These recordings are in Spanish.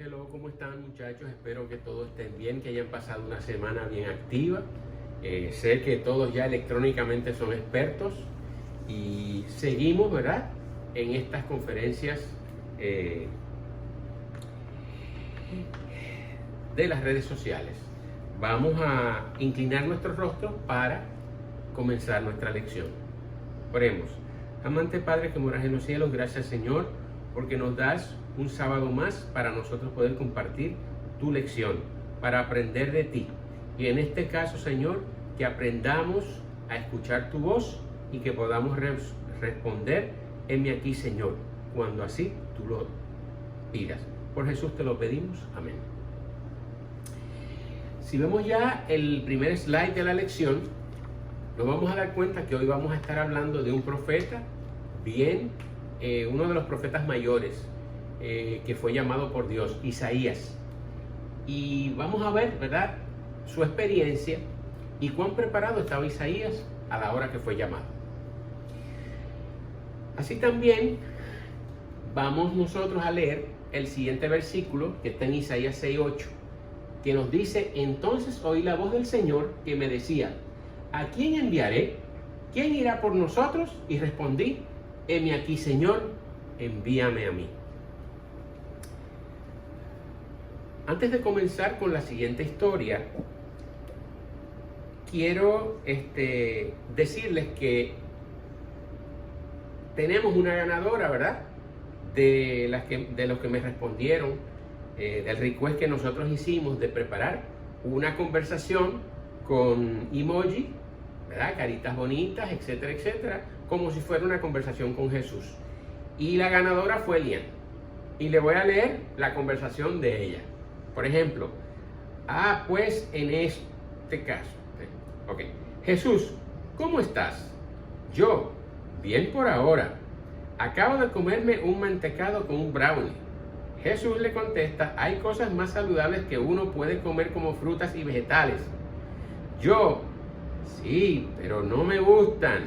Hello, ¿cómo están muchachos? Espero que todos estén bien, que hayan pasado una semana bien activa. Sé que todos ya electrónicamente son expertos y seguimos, ¿verdad?, en estas conferencias de las redes sociales. Vamos a inclinar nuestros rostros para comenzar nuestra lección. Oremos. Amante Padre que moras en los cielos, gracias Señor, porque nos das un sábado más para nosotros poder compartir tu lección, para aprender de ti. Y en este caso, Señor, que aprendamos a escuchar tu voz y que podamos responder, heme aquí, Señor, cuando así tú lo pidas. Por Jesús te lo pedimos. Amén. Si vemos ya el primer slide de la lección, nos vamos a dar cuenta que hoy vamos a estar hablando de un profeta, uno de los profetas mayores, que fue llamado por Dios, Isaías. Y vamos a ver, ¿verdad?, su experiencia y cuán preparado estaba Isaías a la hora que fue llamado. Así también vamos nosotros a leer el siguiente versículo que está en Isaías 6:8, que nos dice: entonces oí la voz del Señor que me decía, ¿a quién enviaré? ¿Quién irá por nosotros? Y respondí, heme aquí, Señor, envíame a mí. Antes de comenzar con la siguiente historia, quiero decirles que tenemos una ganadora, ¿verdad?, de los que me respondieron, del request que nosotros hicimos de preparar una conversación con emoji, ¿verdad?, caritas bonitas, etcétera, etcétera, como si fuera una conversación con Jesús. Y la ganadora fue Lian. Y le voy a leer la conversación de ella. Por ejemplo, pues en este caso, ok. Jesús, ¿cómo estás? Yo, bien por ahora. Acabo de comerme un mantecado con un brownie. Jesús le contesta, hay cosas más saludables que uno puede comer como frutas y vegetales. Yo, sí, pero no me gustan.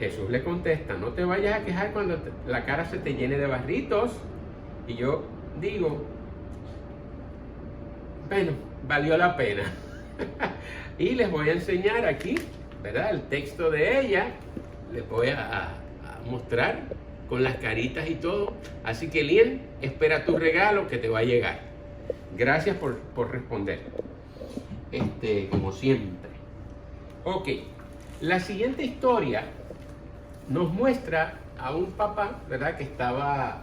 Jesús le contesta, no te vayas a quejar cuando la cara se te llene de barritos. Y yo digo, bueno, valió la pena. Y les voy a enseñar aquí, ¿verdad?, el texto de ella. Les voy a mostrar con las caritas y todo. Así que, Lian, espera tu regalo que te va a llegar. Gracias por responder. Como siempre. Ok, la siguiente historia nos muestra a un papá, ¿verdad?, que estaba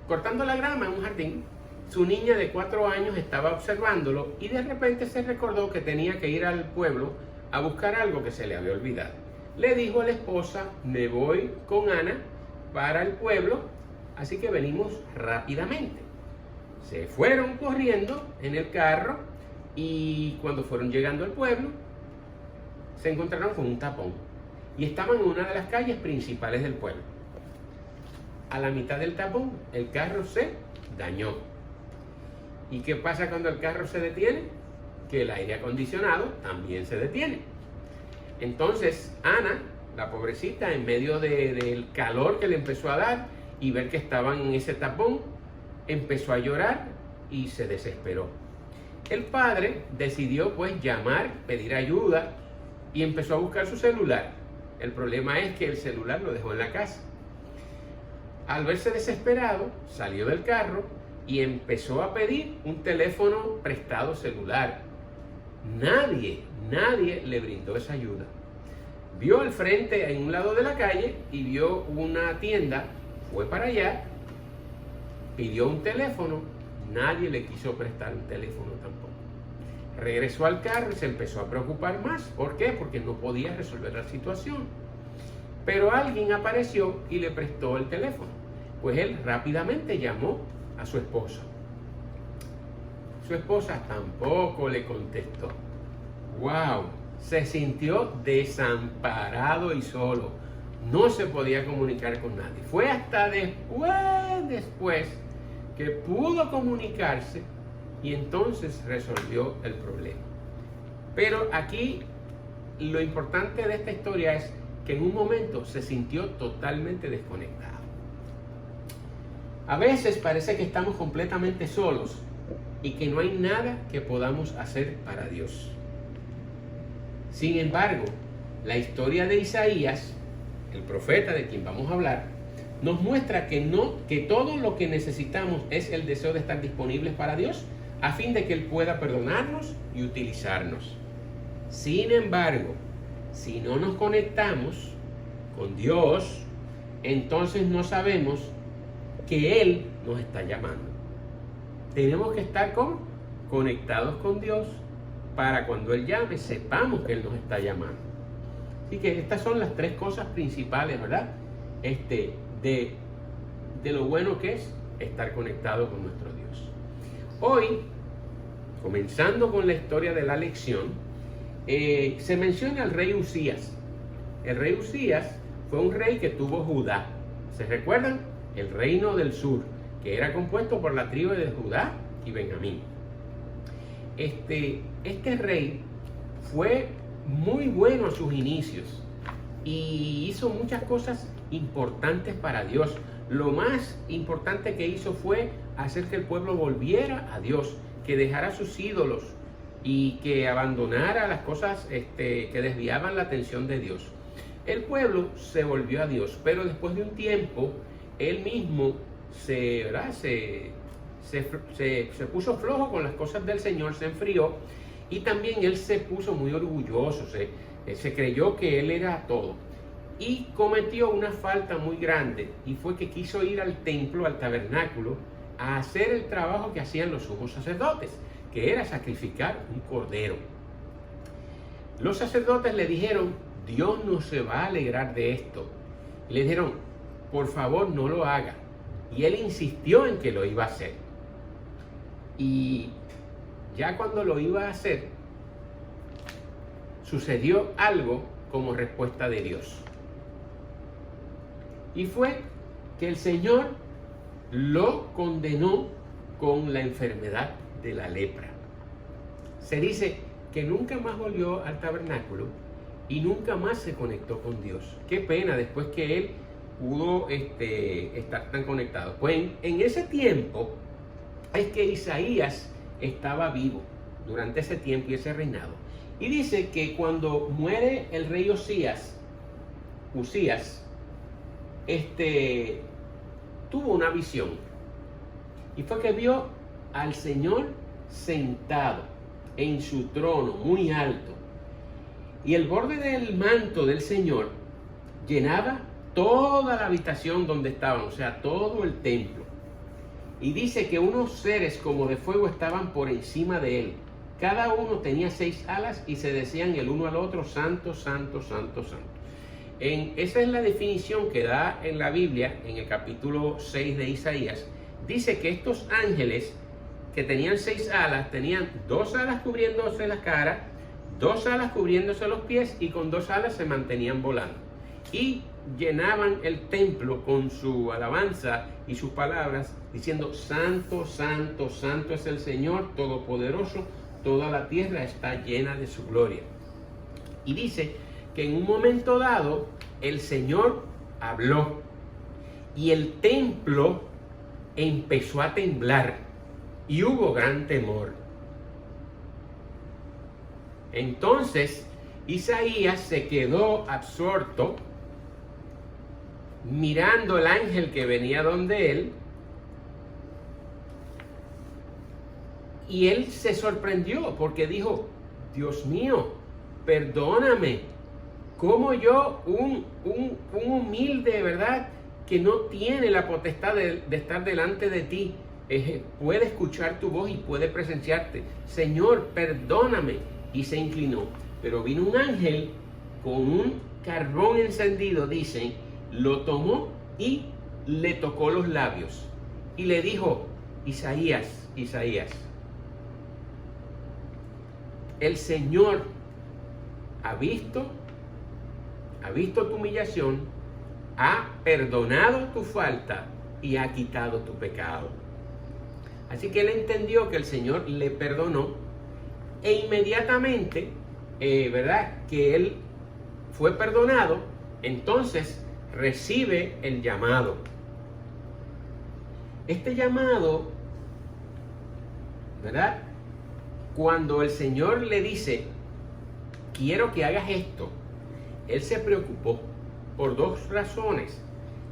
cortando la grama en un jardín. Su niña de 4 años estaba observándolo y de repente se recordó que tenía que ir al pueblo a buscar algo que se le había olvidado. Le dijo a la esposa, me voy con Ana para el pueblo, así que venimos rápidamente. Se fueron corriendo en el carro y cuando fueron llegando al pueblo, se encontraron con un tapón y estaban en una de las calles principales del pueblo. A la mitad del tapón, el carro se dañó. ¿Y qué pasa cuando el carro se detiene? Que el aire acondicionado también se detiene. Entonces, Ana, la pobrecita, en medio del calor que le empezó a dar y ver que estaban en ese tapón, empezó a llorar y se desesperó. El padre decidió pues llamar, pedir ayuda y empezó a buscar su celular. El problema es que el celular lo dejó en la casa. Al verse desesperado, salió del carro y empezó a pedir un teléfono prestado celular. Nadie le brindó esa ayuda. Vio al frente en un lado de la calle y vio una tienda, fue para allá, pidió un teléfono, nadie le quiso prestar un teléfono tampoco. Regresó al carro y se empezó a preocupar más. ¿Por qué? Porque no podía resolver la situación. Pero alguien apareció y le prestó el teléfono. Pues él rápidamente llamó a su esposa. Su esposa tampoco le contestó. ¡Wow! Se sintió desamparado y solo. No se podía comunicar con nadie. Fue hasta después que pudo comunicarse y entonces resolvió el problema. Pero aquí lo importante de esta historia es que en un momento se sintió totalmente desconectado. A veces parece que estamos completamente solos y que no hay nada que podamos hacer para Dios. Sin embargo, la historia de Isaías, el profeta de quien vamos a hablar, nos muestra que todo lo que necesitamos es el deseo de estar disponibles para Dios a fin de que Él pueda perdonarnos y utilizarnos. Sin embargo, si no nos conectamos con Dios, entonces no sabemos que Él nos está llamando. Tenemos que estar conectados con Dios para cuando Él llame, sepamos que Él nos está llamando. Así que estas son las tres cosas principales, ¿verdad? De lo bueno que es estar conectado con nuestro Dios. Hoy, comenzando con la historia de la lección, se menciona al rey Usías. El rey Usías fue un rey que tuvo Judá. ¿Se recuerdan? El reino del sur, que era compuesto por la tribu de Judá y Benjamín. Este rey fue muy bueno a sus inicios y hizo muchas cosas importantes para Dios. Lo más importante que hizo fue hacer que el pueblo volviera a Dios, que dejara sus ídolos y que abandonara las cosas que desviaban la atención de Dios. El pueblo se volvió a Dios, pero después de un tiempo, él mismo se puso flojo con las cosas del Señor, se enfrió, y también él se puso muy orgulloso, se creyó que él era todo, y cometió una falta muy grande, y fue que quiso ir al templo, al tabernáculo, a hacer el trabajo que hacían los sumos sacerdotes, que era sacrificar un cordero. Los sacerdotes le dijeron: Dios no se va a alegrar de esto. Y le dijeron: por favor, no lo haga. Y él insistió en que lo iba a hacer. Y ya cuando lo iba a hacer, sucedió algo como respuesta de Dios. Y fue que el Señor lo condenó con la enfermedad de la lepra. Se dice que nunca más volvió al tabernáculo y nunca más se conectó con Dios. Qué pena, después que él pudo estar tan conectado. Pues en ese tiempo es que Isaías estaba vivo, durante ese tiempo y ese reinado. Y dice que cuando muere el rey Usías, tuvo una visión. Y fue que vio al Señor sentado en su trono muy alto. Y el borde del manto del Señor llenaba toda la habitación donde estaban, o sea, todo el templo. Y dice que unos seres como de fuego estaban por encima de él. Cada uno tenía 6 alas y se decían el uno al otro: santo, santo, santo, santo. Esa es la definición que da en la Biblia, en el capítulo 6 de Isaías. Dice que estos ángeles que tenían 6 alas, tenían 2 alas cubriéndose la cara, 2 alas cubriéndose los pies, y con 2 alas se mantenían volando. Y llenaban el templo con su alabanza y sus palabras, diciendo: santo, santo, santo es el Señor Todopoderoso, toda la tierra está llena de su gloria. Y dice que en un momento dado el Señor habló y el templo empezó a temblar y hubo gran temor. Entonces Isaías se quedó absorto mirando al ángel que venía donde él, y él se sorprendió porque dijo: Dios mío, perdóname, como yo, un humilde, ¿verdad?, que no tiene la potestad de estar delante de ti, puede escuchar tu voz y puede presenciarte. Señor, perdóname. Y se inclinó. Pero vino un ángel con un carbón encendido, dicen, lo tomó y le tocó los labios. Y le dijo: Isaías, Isaías, el Señor ha visto tu humillación, ha perdonado tu falta y ha quitado tu pecado. Así que él entendió que el Señor le perdonó, e inmediatamente, ¿verdad?, que él fue perdonado, entonces recibe el llamado. Este llamado, ¿verdad? Cuando el Señor le dice, quiero que hagas esto, él se preocupó por dos razones.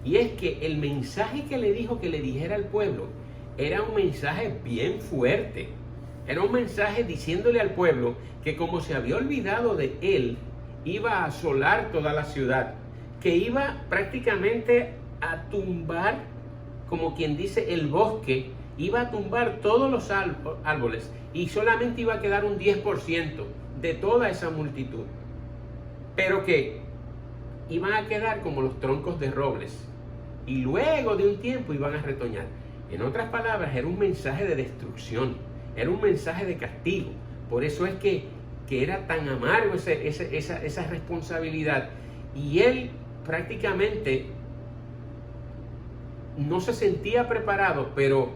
Y es que el mensaje que le dijo que le dijera al pueblo era un mensaje bien fuerte. Era un mensaje diciéndole al pueblo que como se había olvidado de él, iba a asolar toda la ciudad, que iba prácticamente a tumbar, como quien dice, el bosque, iba a tumbar todos los árboles y solamente iba a quedar un 10% de toda esa multitud. Pero que iban a quedar como los troncos de robles y luego de un tiempo iban a retoñar. En otras palabras, era un mensaje de destrucción, era un mensaje de castigo. Por eso es que era tan amargo esa responsabilidad. Y él prácticamente no se sentía preparado, pero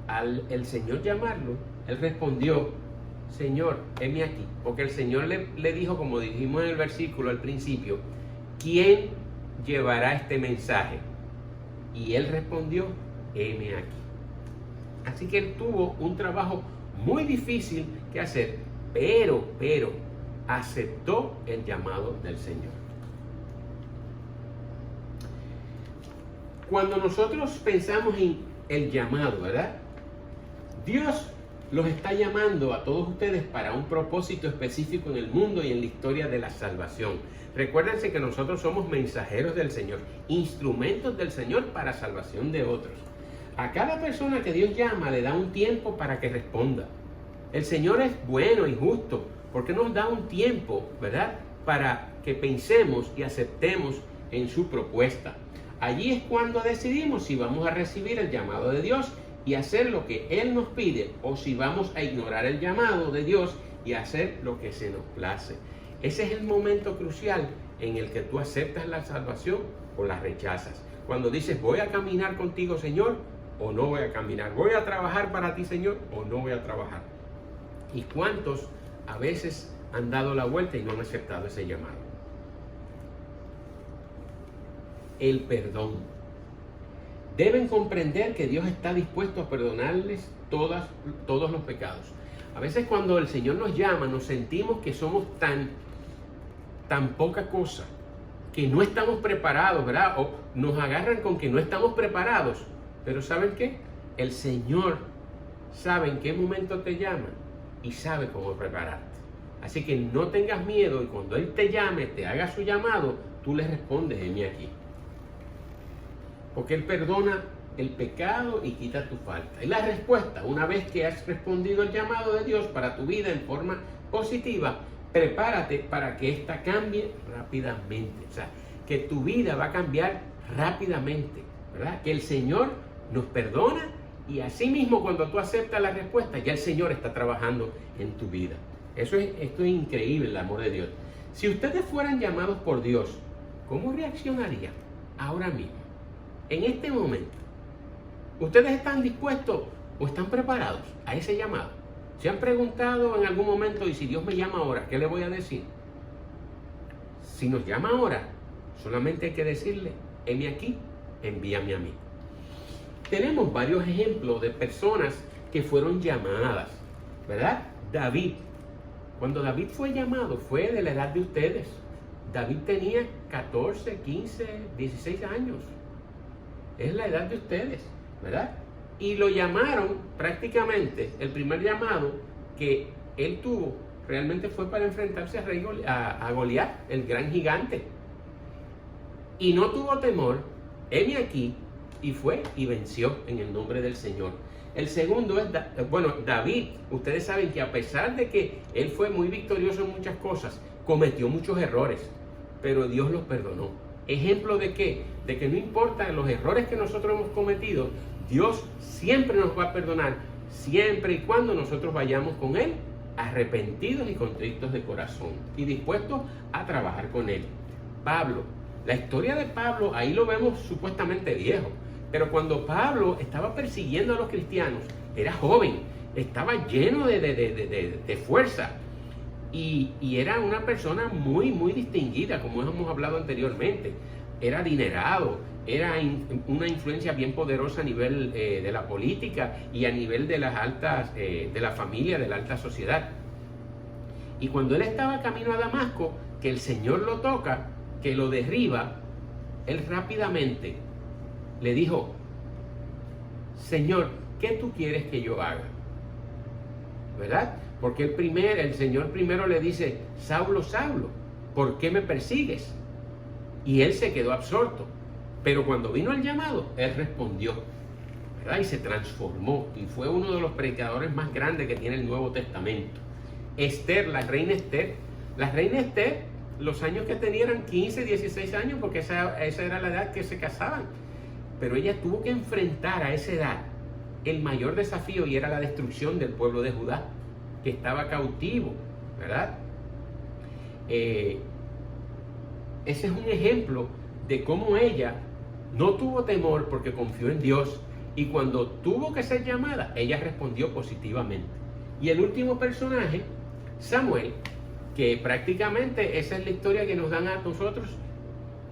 al el Señor llamarlo, él respondió, Señor, heme aquí. Porque el Señor le dijo, como dijimos en el versículo al principio, ¿quién llevará este mensaje? Y él respondió, heme aquí. Así que él tuvo un trabajo muy difícil que hacer, pero aceptó el llamado del Señor. Cuando nosotros pensamos en el llamado, ¿verdad? Dios los está llamando a todos ustedes para un propósito específico en el mundo y en la historia de la salvación. Recuérdense que nosotros somos mensajeros del Señor, instrumentos del Señor para salvación de otros. A cada persona que Dios llama le da un tiempo para que responda. El Señor es bueno y justo porque nos da un tiempo, ¿verdad?, para que pensemos y aceptemos en su propuesta. Allí es cuando decidimos si vamos a recibir el llamado de Dios y hacer lo que Él nos pide, o si vamos a ignorar el llamado de Dios y hacer lo que se nos place. Ese es el momento crucial en el que tú aceptas la salvación o la rechazas. Cuando dices, voy a caminar contigo, Señor, o no voy a caminar. Voy a trabajar para ti, Señor, o no voy a trabajar. ¿Y cuántos a veces han dado la vuelta y no han aceptado ese llamado? El perdón. Deben comprender que Dios está dispuesto a perdonarles todos los pecados. A veces cuando el Señor nos llama, nos sentimos que somos tan poca cosa, que no estamos preparados, ¿verdad? O nos agarran con que no estamos preparados. Pero ¿saben qué? El Señor sabe en qué momento te llama y sabe cómo prepararte. Así que no tengas miedo, y cuando Él te llame, te haga su llamado, tú le respondes, heme aquí. Porque Él perdona el pecado y quita tu falta. Y la respuesta, una vez que has respondido el llamado de Dios para tu vida en forma positiva, prepárate para que ésta cambie rápidamente. O sea, que tu vida va a cambiar rápidamente, ¿verdad? Que el Señor nos perdona, y así mismo cuando tú aceptas la respuesta, ya el Señor está trabajando en tu vida. Esto es increíble, el amor de Dios. Si ustedes fueran llamados por Dios, ¿cómo reaccionarían ahora mismo? En este momento, ¿ustedes están dispuestos o están preparados a ese llamado? ¿Se han preguntado en algún momento, y si Dios me llama ahora, qué le voy a decir? Si nos llama ahora, solamente hay que decirle, heme aquí, envíame a mí. Tenemos varios ejemplos de personas que fueron llamadas, ¿verdad? David. Cuando David fue llamado, fue de la edad de ustedes. David tenía 14, 15, 16 años. Es la edad de ustedes, ¿verdad? Y lo llamaron prácticamente, el primer llamado que él tuvo realmente fue para enfrentarse a Goliat, el gran gigante. Y no tuvo temor, heme aquí, y fue y venció en el nombre del Señor. El segundo es, David. Ustedes saben que a pesar de que él fue muy victorioso en muchas cosas, cometió muchos errores, pero Dios los perdonó. ¿Ejemplo de qué? De que no importa los errores que nosotros hemos cometido, Dios siempre nos va a perdonar, siempre y cuando nosotros vayamos con Él arrepentidos y contritos de corazón y dispuestos a trabajar con Él. Pablo, la historia de Pablo, ahí lo vemos supuestamente viejo, pero cuando Pablo estaba persiguiendo a los cristianos, era joven, estaba lleno de fuerza, y era una persona muy distinguida, como hemos hablado anteriormente. era adinerado, era una influencia bien poderosa a nivel de la política y a nivel de las altas, de la familia, de la alta sociedad. Y cuando él estaba camino a Damasco, que el Señor lo toca, que lo derriba, él rápidamente le dijo: Señor, ¿qué tú quieres que yo haga? ¿Verdad? Porque el Señor primero le dice: Saulo, Saulo, ¿por qué me persigues? Y él se quedó absorto. Pero cuando vino el llamado, él respondió, ¿verdad? Y se transformó y fue uno de los predicadores más grandes que tiene el Nuevo Testamento. Esther, la reina Esther, los años que tenía eran 15, 16 años, porque esa era la edad que se casaban. Pero ella tuvo que enfrentar a esa edad el mayor desafío, y era la destrucción del pueblo de Judá, que estaba cautivo, ¿verdad? Ese es un ejemplo de cómo ella no tuvo temor porque confió en Dios, y cuando tuvo que ser llamada, ella respondió positivamente. Y el último personaje, Samuel, que prácticamente esa es la historia que nos dan a nosotros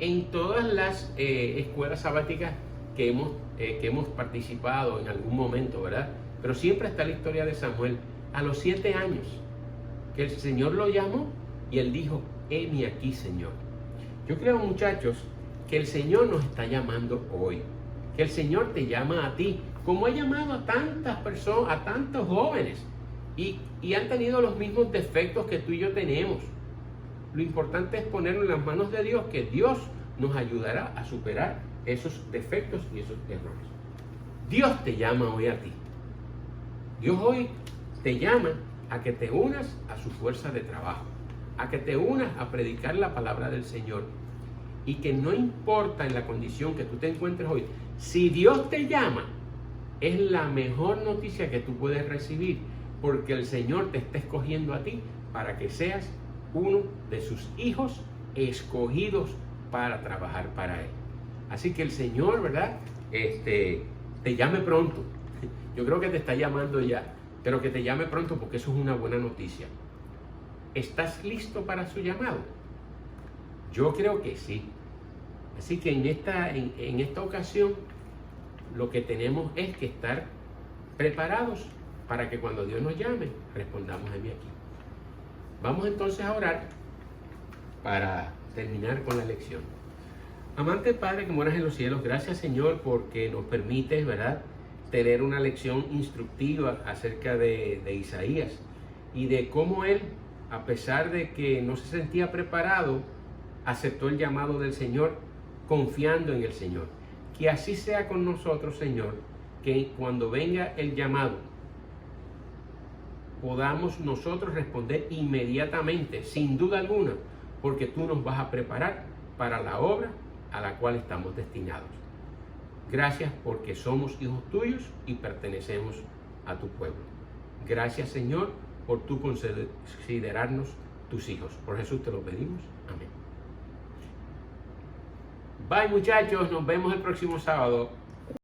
en todas las escuelas sabáticas que hemos participado en algún momento, ¿verdad? Pero siempre está la historia de Samuel, a los 7 años, que el Señor lo llamó y él dijo: heme aquí, Señor. Yo creo, muchachos, que el Señor nos está llamando hoy, que el Señor te llama a ti, como ha llamado a tantas personas, a tantos jóvenes, y han tenido los mismos defectos que tú y yo tenemos. Lo importante es ponerlo en las manos de Dios, que Dios nos ayudará a superar esos defectos y esos errores. Dios te llama hoy a ti. Dios hoy te llama a que te unas a su fuerza de trabajo, a que te unas a predicar la palabra del Señor, y que no importa en la condición que tú te encuentres hoy, si Dios te llama, es la mejor noticia que tú puedes recibir, porque el Señor te está escogiendo a ti para que seas uno de sus hijos escogidos para trabajar para Él. Así que el Señor, ¿verdad? Te llame pronto. Yo creo que te está llamando ya, pero que te llame pronto, porque eso es una buena noticia. ¿Estás listo para su llamado? Yo creo que sí. Así que en esta ocasión lo que tenemos es que estar preparados para que cuando Dios nos llame, respondamos: heme aquí. Vamos entonces a orar para terminar con la lección. Amante Padre que moras en los cielos, gracias, Señor, porque nos permites, ¿verdad?, tener una lección instructiva acerca de Isaías, y de cómo él, a pesar de que no se sentía preparado, aceptó el llamado del Señor, confiando en el Señor. Que así sea con nosotros, Señor, que cuando venga el llamado, podamos nosotros responder inmediatamente, sin duda alguna, porque tú nos vas a preparar para la obra a la cual estamos destinados. Gracias porque somos hijos tuyos y pertenecemos a tu pueblo. Gracias, Señor, por tu considerarnos tus hijos. Por Jesús te lo pedimos. Amén. Bye, muchachos, nos vemos el próximo sábado.